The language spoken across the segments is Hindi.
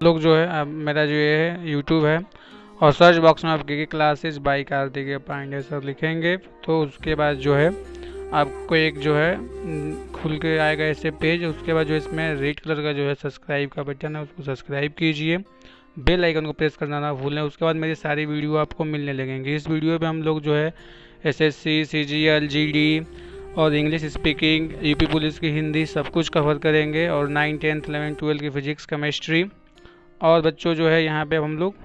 लोग जो है मेरा जो ये है यूट्यूब है और सर्च बॉक्स में आप के classes by Kartikeya Pandey sir लिखेंगे तो उसके बाद जो है आपको एक जो है खुल के आएगा ऐसे पेज। उसके बाद जो इसमें रेड कलर का जो है सब्सक्राइब का बटन है उसको सब्सक्राइब कीजिए, बेल आइकन को प्रेस करना ना भूलें। उसके बाद मेरी सारी वीडियो आपको मिलने लगेंगी। इस वीडियो पे हम लोग जो है एसएससी, सीजीएल, जीडी और इंग्लिश स्पीकिंग, यूपी पुलिस की हिंदी सब कुछ कवर करेंगे और 9, 10, 11, 12 की फिजिक्स, केमिस्ट्री। और बच्चों जो है यहाँ पे हम लोग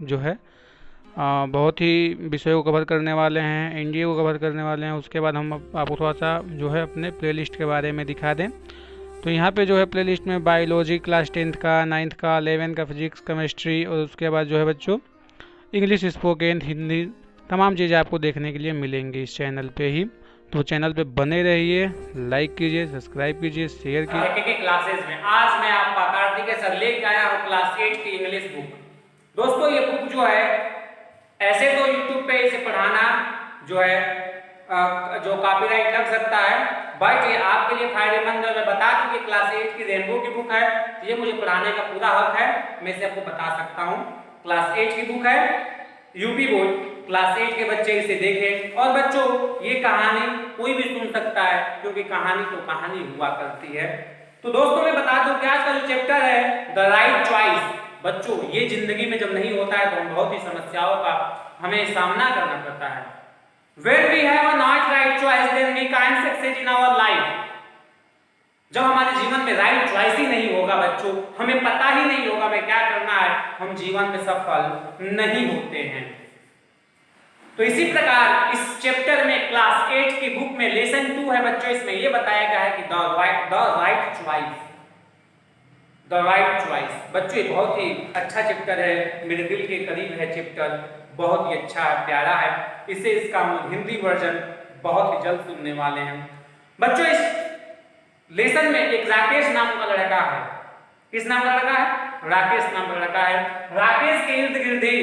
जो है बहुत ही विषयों को कवर करने वाले हैं, एनडीए को कवर करने वाले हैं। उसके बाद हम आपको थोड़ा सा जो है अपने प्लेलिस्ट के बारे में दिखा दें तो यहाँ पे जो है प्लेलिस्ट में बायोलॉजी क्लास 10th का, 9th का, 11 का फिजिक्स, केमिस्ट्री और उसके बाद जो है बच्चों इंग्लिश स्पोकन, हिंदी, तमाम चीज़ें आपको देखने के लिए मिलेंगी इस चैनल पे ही। तो चैनल पे बने रहिए, लाइक कीजिए, सब्सक्राइब कीजिए, शेयर कीजिए। के क्लासेस में आज मैं आपका कार्तिकेय सर लेके आया हूँ क्लास 8 की इंग्लिश बुक। दोस्तों ये बुक जो है ऐसे तो YouTube पे इसे पढ़ाना जो है जो कॉपीराइट लग सकता है, बट ये आपके लिए फायदेमंद है। मैं बता दूं कि क्लास 8 की रेनबो की बुक है, ये मुझे पढ़ाने का पूरा हक है, मैं इसे आपको बता सकता हूँ। क्लास 8 की बुक है, यूपी बोर्ड क्लास 8 के बच्चे इसे देखें। और बच्चों ये कहानी कोई भी सुन सकता है क्योंकि कहानी तो कहानी हुआ करती है। तो दोस्तों मैं बता दूं कि आज का जो चैप्टर है द राइट चॉइस। बच्चों ये जिंदगी में जब नहीं होता है तो हम बहुत ही समस्याओं का हमें सामना करना पड़ता है। When we have a not right choice, then we can't succeed in our life. जब हमारे जीवन में राइट चॉइस ही नहीं होगा बच्चों, हमें पता ही नहीं होगा हमें क्या करना है, हम जीवन में सफल नहीं होते हैं। तो इसी प्रकार इस चैप्टर में क्लास 8 की बुक में लेसन 2 है बच्चों, इसमें यह बताया गया है कि द राइट चॉइस। बच्चों ये बहुत ही अच्छा चैप्टर है, मेरे दिल के करीब है चैप्टर, बहुत ही अच्छा है, प्यारा है। इसे इसका हम हिंदी वर्जन बहुत ही जल्द सुनने वाले हैं। बच्चों इस लेसन में एक राकेश नाम का लड़का है। किस नाम का लड़का है? राकेश नाम का लड़का है। राकेश के इर्द गिर्द ही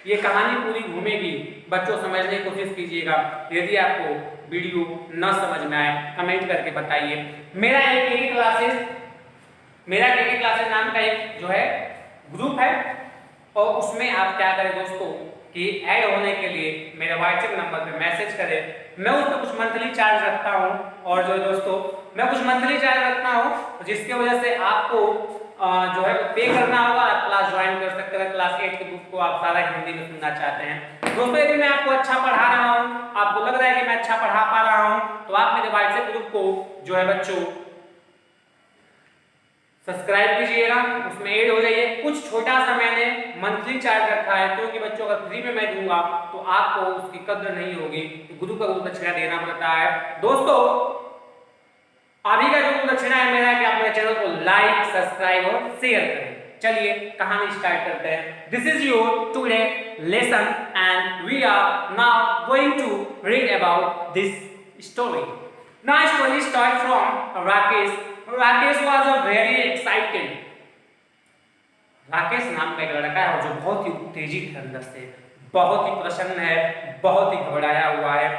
ये कहानी पूरी घूमेगी। बच्चों समझने की कोशिश कीजिएगा। यदि आपको वीडियो न समझ में आए कमेंट करके बताइए। मेरा एक क्लासेस नाम का एक जो है ग्रुप है और उसमें आप क्या करें दोस्तों कि ऐड होने के लिए मेरे व्हाट्सएप नंबर पे मैसेज करें। मैं उस पर कुछ मंथली चार्ज रखता हूं और जो दोस्तों मैं कुछ मंथली चार्ज रखता हूं जिसकी वजह से आपको जो है पे करना होगा, आप क्लास ज्वाइन कर सकते हैं। क्लास 8 के बुक को आप सारा हिंदी में सुनना चाहते हैं। दोस्तों यदि मैं आपको अच्छा पढ़ा रहा हूं, आपको लग रहा है कि मैं अच्छा पढ़ा पा रहा हूं, तो आप मेरे व्हाट्सएप ग्रुप को जो है बच्चों सब्सक्राइब कीजिएगा, उसमें ऐड हो जाइए। कुछ छोटा सा मैंने मंथली चार्ज रखा है क्योंकि बच्चों अगर फ्री में मैं दूंगा तो आपको उसकी कदर नहीं होगी, तो गुरु का गुरु दक्षिणा देना पड़ता है। दोस्तों अभी का जो दक्षिणा है मेरा कि आप मेरे चैनल को लाइक, सब्सक्राइब और शेयर करें। चलिए कहानी स्टार्ट करते हैं। This is your today lesson and we are now going to read about this story. Now story start from Rakesh. Rakesh was a very excited। Rakesh नाम का एक लड़का है और जो बहुत ही उत्तेजित है, अंदर से बहुत ही प्रसन्न है, बहुत ही घबराया हुआ है।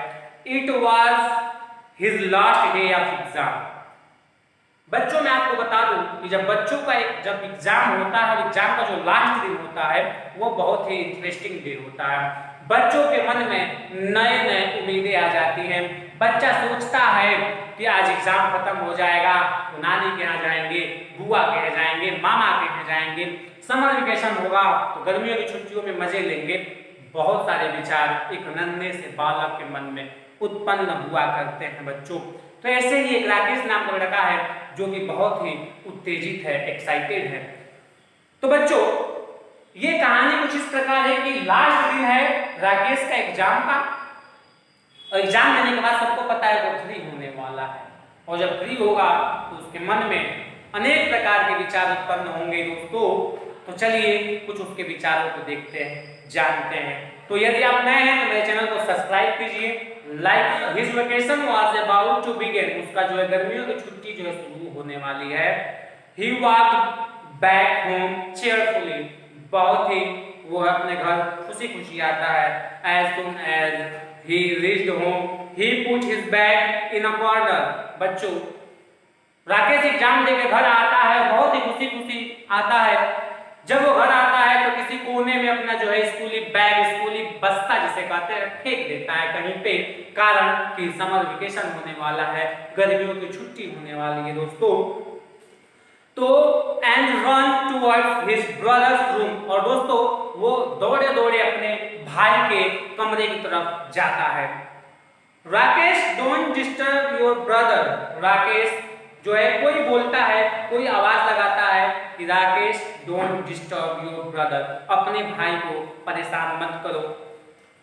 It was his last day of exam। बच्चों मैं आपको बता दूं कि जब बच्चों का जब एग्जाम होता है, एग्जाम का जो लास्ट दिन होता है वो बहुत ही इंटरेस्टिंग डे होता है। बच्चों के मन में नए नए उम्मीदें आ जाती हैं। बच्चा सोचता है कि आज एग्जाम खत्म हो जाएगा तो नानी के यहाँ जाएंगे, बुआ के यहाँ जाएंगे, मामा के यहाँ जाएंगे, समर वेकेशन होगा तो गर्मियों की छुट्टियों में मजे लेंगे। बहुत सारे विचार एक नन्हे से बालक के मन में उत्पन्न हुआ करते हैं बच्चों। तो ऐसे ही एक राकेश नाम का लड़का है जो कि बहुत ही उत्तेजित है, एक्साइटेड है। तो बच्चों ये कहानी कुछ इस प्रकार है कि लास्ट दिन है राकेश का एग्जाम का, और एग्जाम देने के बाद सबको पता है वो फ्री होने वाला है, और जब फ्री होगा तो उसके मन में अनेक प्रकार के विचार उत्पन्न होंगे दोस्तों। तो चलिए कुछ उसके विचारों को देखते हैं, जानते हैं। तो यदि आप नए हैं तो मेरे चैनल को सब्सक्राइब कीजिए, like. His vacation was about to begin. उसका जो है गर्मियों की छुट्टी जो है शुरू होने वाली है। He walked back home cheerfully. बहुत ही वो अपने घर खुशी खुशी आता है। As soon as he reached home he put his bag in a corner। बच्चों राकेश एग्जाम देकर घर आता है, बहुत ही खुशी खुशी आता है। जब वो घर आता है तो किसी कोने में अपना जो है स्कूली बैग, स्कूली बस्ता जिसे कहते हैं, फेंक देता है कहीं पे, कारण कि समर वेकेशन होने वाला है, गर्मियों की छुट्टी होने वाली है दोस्तों। तो and run towards his brothers room, और दोस्तों वो दौड़े दौड़े अपने भाई के कमरे की तरफ जाता है। Rakesh don't disturb your brother, Rakesh जो है कोई बोलता है, कोई आवाज लगाता है कि Rakesh don't disturb your brother, अपने भाई को परेशान मत करो।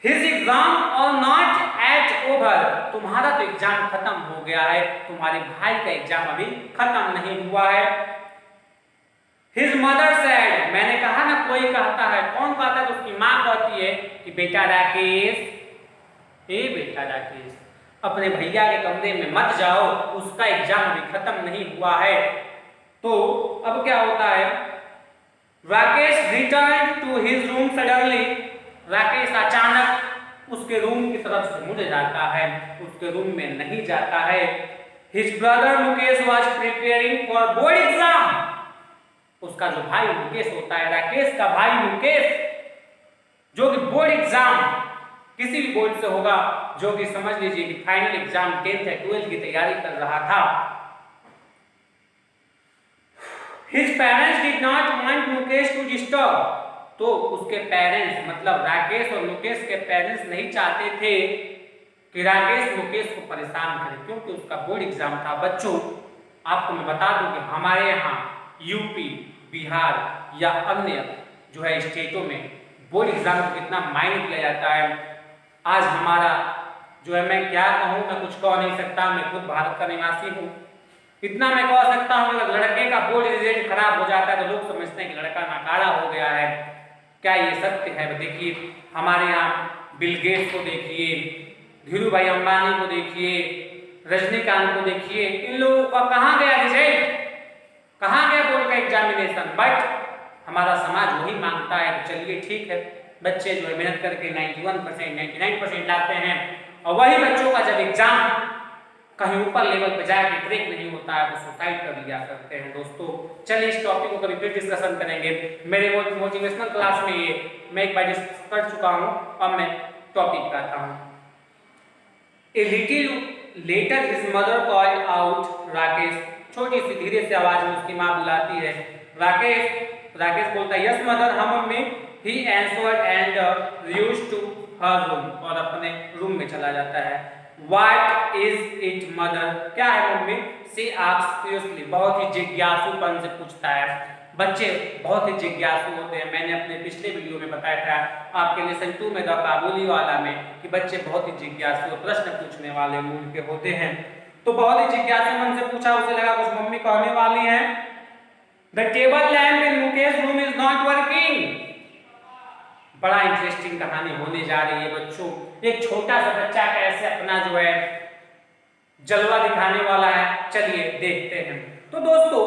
हिज एग्जाम और नॉट एट ओवर, तुम्हारा तो एग्जाम खत्म हो गया है, तुम्हारे भाई का एग्जाम अभी खत्म नहीं हुआ है। हिज मदर सेड, मैंने कहा ना कोई कहता है, कौन कहता है? तो उसकी माँ कहती है कि बेटा राकेश, ए बेटा राकेश, अपने भैया के कमरे में मत जाओ, उसका एग्जाम अभी खत्म नहीं हुआ है। तो अब क्या होता है, Rakesh return to his room suddenly, Rakesh अचानक उसके रूम की तरफ से मुड़ जाता है, उसके रूम में नहीं जाता है। His brother Mukesh was preparing for board exam, उसका जो भाई मुकेश होता है, राकेश का भाई मुकेश, जो कि बोर्ड एग्जाम किसी भी बोर्ड से होगा, जो कि समझ लीजिए कि फाइनल एग्जाम 10th या 12th की तैयारी कर रहा था। His parents did not want Mukesh to disturb, तो उसके पेरेंट्स मतलब राकेश और मुकेश के पेरेंट्स नहीं चाहते थे कि राकेश मुकेश को परेशान करे, क्योंकि उसका बोर्ड एग्जाम था। बच्चों आपको मैं बता दूं कि हमारे यहाँ यूपी, बिहार या अन्य जो है स्टेटों में बोर्ड एग्जाम को कितना मायने दिया जाता है। आज हमारा जो है, मैं क्या कहूँ, मैं कुछ कह नहीं सकता, मैं खुद भारत का निवासी हूँ। इतना मैं कह सकता हूँ, अगर लड़के का बोर्ड रिजल्ट खराब हो जाता है तो लोग समझते हैं कि लड़का नाकारा हो गया है। क्या ये सत्य है? देखिए हमारे यहाँ बिल गेट्स को देखिए, धीरू भाई अंबानी को देखिए, रजनीकांत को देखिए, इन लोगों का कहाँ गया रिजल्ट, कहाँ गया बोर्ड का एग्जामिनेशन? बट हमारा समाज वही मांगता है कि चलिए ठीक है, बच्चे जो है मेहनत करके 91%, 99% लाते हैं, और वही बच्चों का जब एग्जाम कहीं ऊपर लेवल पे जाके ट्रैक नहीं होता है तो सुसाइड कर लिया करते हैं। दोस्तों चलिए इस टॉपिक को कभी फिर डिस्कशन करेंगे। मेरे मोटिवेशनल क्लास में ये मैं एक बार डिस्कस कर चुका हूँ, अब मैं टॉपिक बताता हूँ। A little later his mother called out Rakesh, छोटी सी धीरे से आवाज में उसकी माँ बुलाती है राकेश बोलता है यस मदर, हाँ mummy. He answered and rushed to her room, और अपने रूम में चला जाता है। What is it mother, क्या है मम्मी? She asks curiously, बहुत ही जिज्ञासुपन से पूछता है। बच्चे बहुत ही जिज्ञासु होते हैं। मैंने अपने पिछले वीडियो में बताया था आपके लेसन 2 में द काबुली वाला में कि बच्चे बहुत ही जिज्ञासु और प्रश्न पूछने वाले मूड के होते हैं। तो बहुत ही जिज्ञासु मन से पूछा, उसे लगा कुछ मम्मी कहने वाली हैं। The table lamp in Mukesh room is not working, बड़ा इंटरेस्टिंग कहानी होने जा रही है बच्चों। एक छोटा सा बच्चा कैसे अपना जो है जलवा दिखाने वाला है, चलिए देखते हैं। तो दोस्तों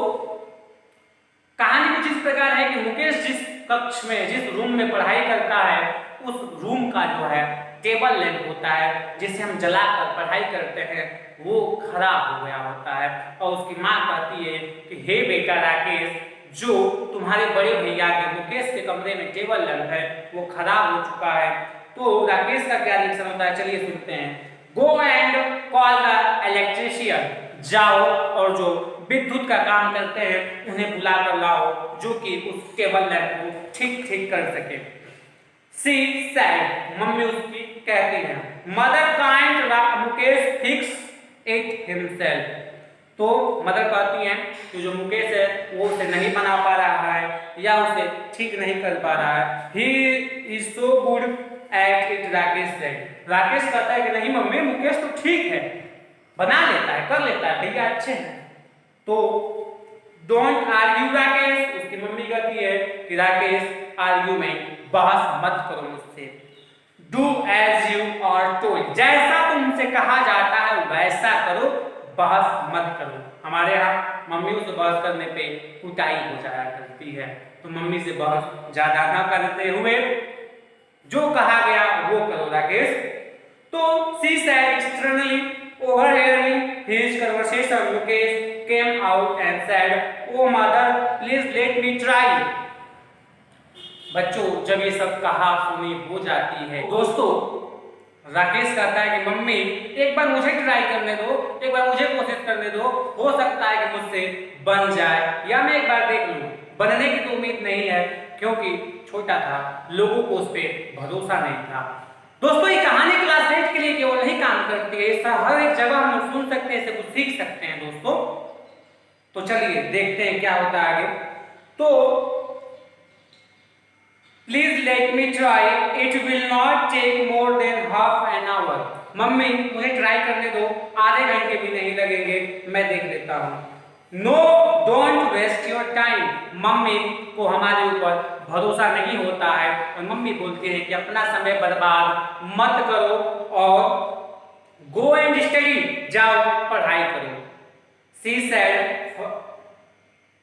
कहानी कुछ इस प्रकार है कि मुकेश जिस कक्ष में, जिस रूम में पढ़ाई करता है, उस रूम का जो है टेबल लैंप होता है जिसे हम जलाकर पढ़ाई करते हैं, वो खराब हो गया होता है। और उसकी माँ कहती है कि हे बेटा राकेश, जो तुम्हारे बड़े भैया के मुकेश के कमरे में टेबल लैंप है वो खराब हो चुका है। तो राकेश का क्या रिएक्शन होता है, चलिए सुनते हैं। Go and call the electrician, जाओ और जो विद्युत का काम करते हैं उन्हें बुला कर लाओ, जो कि उस टेबल लैंप को ठीक कर सके। सी सेड, मम्मी उसकी कहती है, mother kind Mukesh fix it himself. तो मदर कहती हैं कि जो मुकेश है वो उसे नहीं बना पा रहा है या उसे ठीक नहीं कर पा रहा है। He is so good at it, Rakesh said. Rakesh कहता है कि नहीं मम्मी, मुकेश तो ठीक है, बना लेता है, कर लेता है, भैया अच्छे हैं। तो डोंट आर्ग्यू राकेश, उसकी मम्मी कहती है कि राकेश आर्ग्यूमेंट, बहस मत करो मुझसे। Do as you are told, जैसा तुमसे कहा जाता है वैसा करो, बहस मत करो। हमारे यहाँ मम्मी से बहस करने पे कुटाई हो जाया करती है, तो मम्मी से बहस ज्यादा ना करते हुए जो कहा गया वो करो राकेश। तो she said externally overhearing his conversation, Mukesh came out and said, "Oh mother, please let me try." बच्चों जब ये सब कहा सुनी हो जाती है, दोस्तों राकेश कहता है कि मम्मी एक बार मुझे ट्राई करने दो, एक बार मुझे कोशिश करने दो, हो सकता है कि मुझसे बन जाए या मैं एक बार देख लूं। बनने की तो उम्मीद नहीं है क्योंकि छोटा था, लोगों को उस पर भरोसा नहीं था। दोस्तों ये कहानी क्लास 8 के लिए केवल नहीं काम करती है, इसका हर एक जगह हम लोग सुन सकते हैं, इसे कुछ सीख सकते हैं दोस्तों। तो चलिए देखते हैं क्या होता है आगे। तो please let me try, it will not take more than half an hour. Mummy मुझे ट्राई करने दो, आधे घंटे भी नहीं लगेंगे, मैं देख लेता हूं। No don't waste your time. Mummy को हमारे ऊपर भरोसा नहीं होता है और मम्मी बोलती है कि अपना समय बर्बाद मत करो और गो एंड स्टडी, जाओ पढ़ाई करो। She said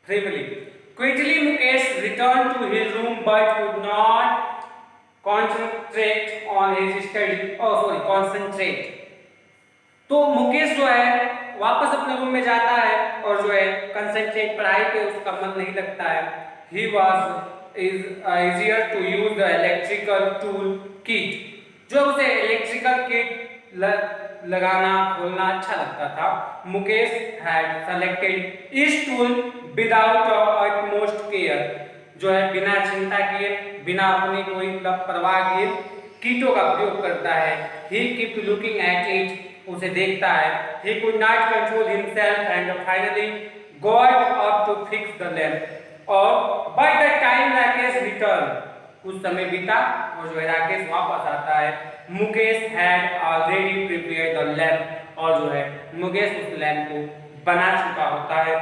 frivolous. Quickly Mukesh returned to his room but could not concentrate on his study. Concentrate. तो मुकेश जो है वापस अपने रूम में जाता है और जो है कंसंट्रेट पढ़ाई पे उसका मन नहीं लगता है। He was easier to use the electrical tool kit. जो उसे इलेक्ट्रिकल किट लगाना खोलना अच्छा लगता था। Mukesh had selected each tool without utmost care. जो है बिना चिंता किए, बिना अपनी कोई परवाह किए कीटों का प्रयोग करता है। He kept looking at it. उसे देखता है। He could not control himself and finally got up to fix the lamp. और by the time Rakesh returned, कुछ समय बीता और जो है राकेश वापस आता है। Mukesh had already prepared the lamp और जो है मुकेश उस लैंप को बना चुका होता है।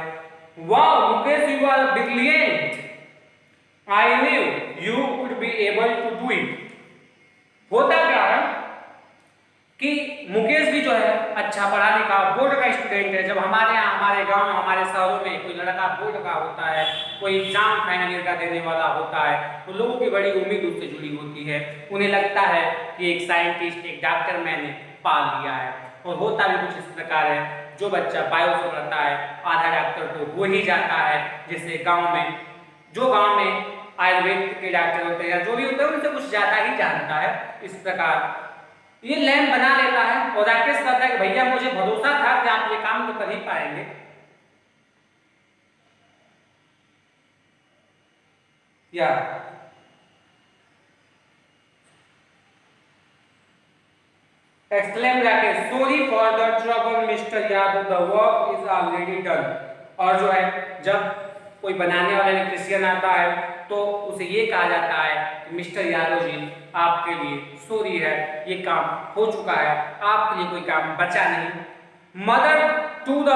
Wow, Mukesh you are brilliant. I knew you would be able to do it. होता क्या है कि मुकेश भी जो है अच्छा पढ़ा लिखा बोर्ड का स्टूडेंट है। जब हमारे यहाँ, हमारे गांव, हमारे शहरों में कोई लड़का बोर्ड का होता है, कोई एग्जाम फाइनल ईयर का देने वाला होता है, तो लोगों की बड़ी उम्मीद उससे जुड़ी होती है। उन्हें लगता है कि एक साइंटिस्ट, एक डॉक्टर मैंने पाल लिया है। और होता भी कुछ इस प्रकार है, जो बच्चा बायो से पढ़ता है आधा डॉक्टर तो हो ही जाता है। जैसे गाँव में, जो गाँव में आयुर्वेद के डॉक्टर होते हैं या जो भी होते हैं उनसे कुछ ज्यादा ही जानता है। इस प्रकार ये लैंप बना लेता है और राकेश कहता है कि भैया मुझे भरोसा था कि आप ये काम तो कर ही पाएंगे। या exclaim Rakesh, sorry for the trouble mister Yadav, the work is already done. और जो है जब कोई बनाने वाला इलेक्ट्रिशियन आता है तो उसे ये कहा जाता है कि मिस्टर यादव जी आपके लिए सॉरी है, ये काम हो चुका है, आपके लिए कोई काम बचा नहीं। Mother to the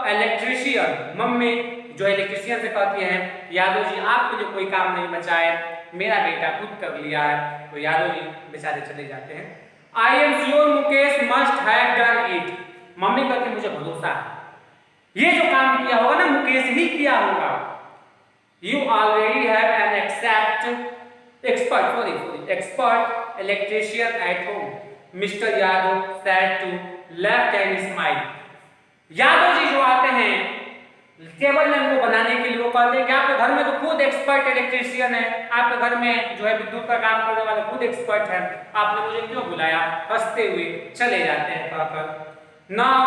electrician, mummy जो इलेक्ट्रिशियन से कहती है यादव जी आपके लिए कोई काम नहीं बचा है, मेरा बेटा खुद कर लिया है। तो यादव जी बेचारे चले जाते हैं। I am sure Mukesh must have done it. Mummy कहती मुझे भरोसा है ये जो काम किया होगा ना मुकेश ही किया होगा। You already have an expert electrician at home. Mr. Yadav said to left and smile. Yadav ji जो आते हैं केबल लैंप को बनाने के लिए, वो कहते हैं कि आपके घर में तो खुद एक्सपर्ट इलेक्ट्रिशियन है, आपके घर में जो है विद्युत का काम करने वाला खुद एक्सपर्ट है, आपने मुझे क्यों बुलाया? हंसते हुए चले जाते हैं कहकर। Now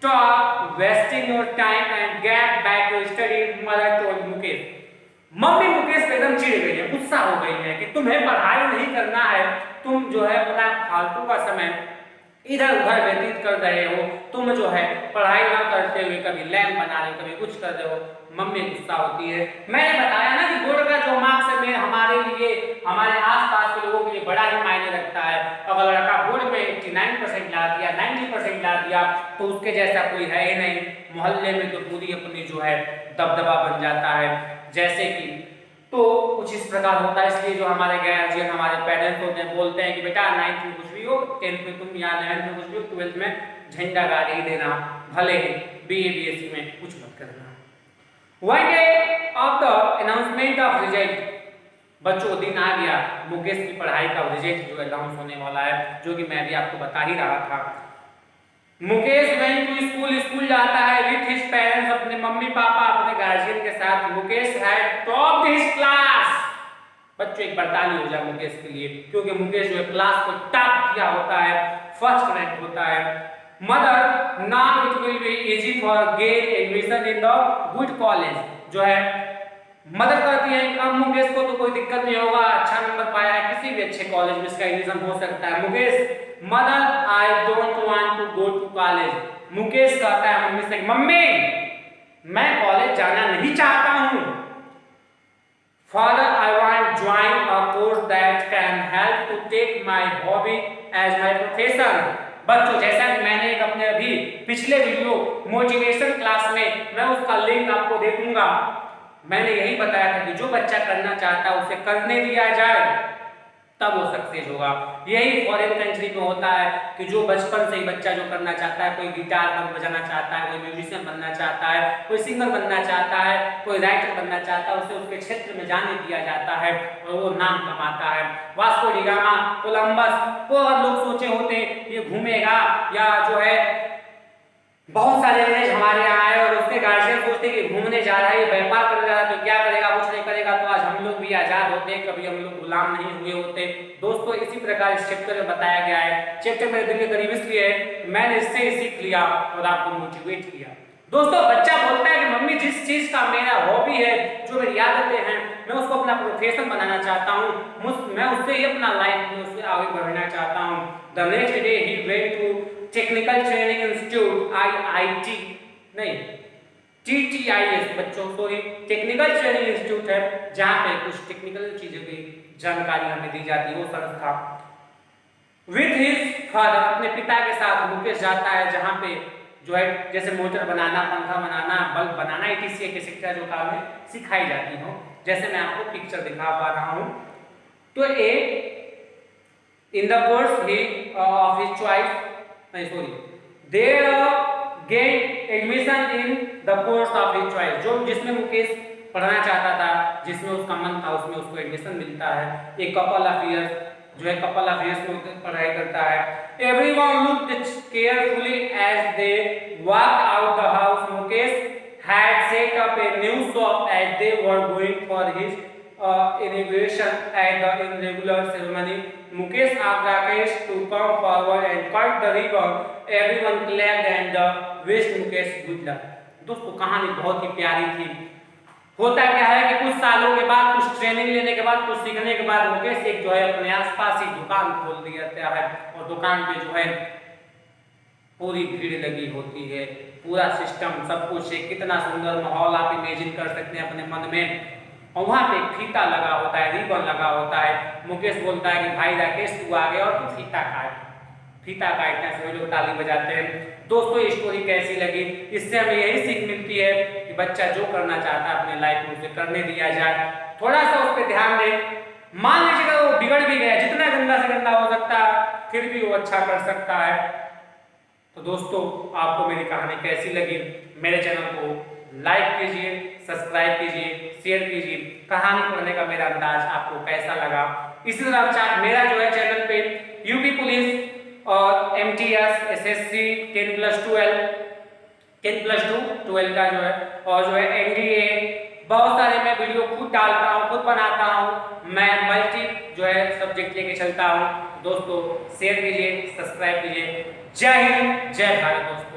stop wasting your time and get back to study, mother told Mukesh. Mummy Mukesh पे एकदम चिढ़ गई है, गुस्सा हो गई है कि तुम्हें पढ़ाई नहीं करना है, तुम जो है अपना फालतू का समय इधर उधर व्यतीत कर रहे हो, तुम जो है पढ़ाई ना करते हुए कभी लैंप बना रहे हो, कभी कुछ कर रहे हो। मम्मी गुस्सा होती है। मैंने बताया ना कि बोर्ड का जो मार्क्स है हमारे लिए, हमारे आसपास के लोगों के लिए बड़ा ही मायने रखता है। अगर लड़का बोर्ड में 89% ला दिया, 90% ला दिया तो उसके जैसा कोई है ही नहीं। मोहल्ले में तो पूरी अपनी जो है दबदबा बन जाता है। जैसे कि तो कुछ इस प्रकार होता है। इसलिए जो हमारे गार्जियन, हमारे पेरेंट्स होते हैं, बोलते हैं कि बेटा 9th में कुछ भी हो, 10th में तुम या 11th में कुछ भी हो, 12th में झंडा गाड़ ही देना, भले ही BA BSc में कुछ मत करना। One day of the announcement of result, बच्चों दिन आ गया, मुकेश की पढ़ाई का रिजल्ट जो अनाउंस होने वाला है, जो कि मैं अभी आपको बता ही रहा था। Mukesh went to school, school जाता है with his parents, अपने मम्मी पापा, अपने गार्जियन के साथ। Mukesh had topped his class, बच्चों एक बरताली हो जाए मुकेश के लिए, क्योंकि मुकेश जो है क्लास को टॉप किया होता है, फर्स्ट रैंक होता है। Mother, now it will be easy for gate admission in the good college. जो है मदद करती है अब मुकेश को तो कोई दिक्कत नहीं होगा, अच्छा नंबर पाया है, किसी भी अच्छे कॉलेज में इसका एडमिशन हो सकता है। Mukesh, mother I don't want to go to college. Mukesh कहता है मम्मी से, मम्मी मैं कॉलेज जाना नहीं चाहता हूं। Father, I want join a course that can help to take my hobby as my profession. बच्चों, जैसा कि मैंने एक अपने अभी पिछले वीडियो मोटिवेशन क्लास में, मैं उसका लिंक आपको दे दूंगा, मैंने यही बताया था कि जो बच्चा करना चाहता है उसे करने दिया जाए, तब वो सक्सेस होगा। यही फॉरेन कंट्री में होता है कि जो बचपन से ही बच्चा जो करना चाहता है, कोई गिटार बजाना चाहता है, कोई म्यूजिशियन बनना चाहता है, कोई सिंगर बनना चाहता है, कोई राइटर बनना चाहता है, उसे उसके क्षेत्र में जाने दिया जाता है और वो नाम कमाता है। वास्को डी गामा, कोलंबस को लोग सोचे होते ये घूमेगा या जो है बहुत सारे अंग्रेज हमारे यहाँ आए और उसके गार्जियन सोचते कि घूमने जा रहा है, ये व्यापार करने जा रहा है, तो क्या करेगा, कुछ नहीं करेगा, तो आज हम लोग भी आजाद होते, कभी हम लोग गुलाम नहीं हुए होते। दोस्तों, इसी प्रकार इस चैप्टर में बताया गया है। चैप्टर मेरे दिल के करीब इसलिए है, मैंने इससे ही सीख लिया और आपको मोटिवेट किया। दोस्तों, बच्चा बोलता है कि मम्मी जिस चीज का मेरा हॉबी है, जो मेरी आदतें हैं, मैं उसको अपना प्रोफेशन बनाना चाहता हूँ, मैं उससे ही अपना लाइफ में उससे आगे बढ़ना चाहता हूँ। The next day he went to technical training institute, IIT नहीं TTIS बच्चों, सॉरी, टेक्निकल ट्रेनिंग इंस्टीट्यूट है, जहाँ पे कुछ टेक्निकल चीजों की जानकारी हमें दी जाती है, वो संस्था। विथ हिज फादर, अपने पिता के साथ मुकेश जाता है, जहाँ पे जो है जैसे मोटर बनाना, पंखा बनाना, बल्ब बनाना, etc के शिक्षा जो काम है सिखाई जाती हो, जैसे मैं आपको पिक्चर दिखा पा रहा हूँ। तो a in the course he of his choice, नहीं sorry, they get admission in the course of his choice, जो जिसमें मुकेश पढ़ना चाहता था, जिसमें उसका मन था, उसमें उसको एडमिशन मिलता है। एक कपल ऑफ इयर्स, जो है कपल ऑफ इयर्स में पढ़ाई करता है। Everyone looked carefully as they walked out the house. Mukesh had set up a new shop as they were going for his inauguration at the irregular ceremony. Mukesh asked Rakesh to come forward and cut the ribbon. Everyone clapped and wished Mukesh good luck. दोस्तों, कहानी बहुत ही प्यारी थी। होता क्या है कि कुछ सालों के बाद, कुछ ट्रेनिंग लेने के बाद, कुछ सीखने के बाद मुकेश एक जो है अपने आसपास ही दुकान खोल दिया है और दुकान पे जो है पूरी भीड़ लगी होती है, पूरा सिस्टम सब कुछ है, कितना सुंदर माहौल आप इमेजिन कर सकते हैं अपने मन में। और वहाँ पे फीता लगा होता है, रिबन लगा होता है। मुकेश बोलता है कि भाई राकेश तू आ गया और तू फीता काट। फीता काटने से वो लोग ताली बजाते हैं। दोस्तों, ये स्टोरी कैसी लगी? इससे हमें यही सीख मिलती है कि बच्चा जो करना चाहता है अपने लाइफ में उसे करने दिया जाए, थोड़ा सा उस पर ध्यान दें। मान लीजिएगा वो बिगड़ भी गया, जितना गंदा से गंदा हो सकता है, फिर भी वो अच्छा कर सकता है। तो दोस्तों, आपको मेरी कहानी कैसी लगी? मेरे चैनल को लाइक कीजिए, सब्सक्राइब कीजिए, शेयर कीजिए। कहानी पढ़ने का मेरा अंदाज आपको कैसा लगा? इसी तरह मेरा जो है चैनल पे यूपी पुलिस और MTS SSC 10+12 10+2 12 का जो है, और जो है NDA, बहुत सारे मैं वीडियो खुद डालता हूँ, खुद बनाता हूँ। मैं मल्टी जो है सब्जेक्ट लेके चलता हूँ। दोस्तों, शेयर कीजिए, सब्सक्राइब कीजिए। जय हिंद, जय भारत दोस्तों।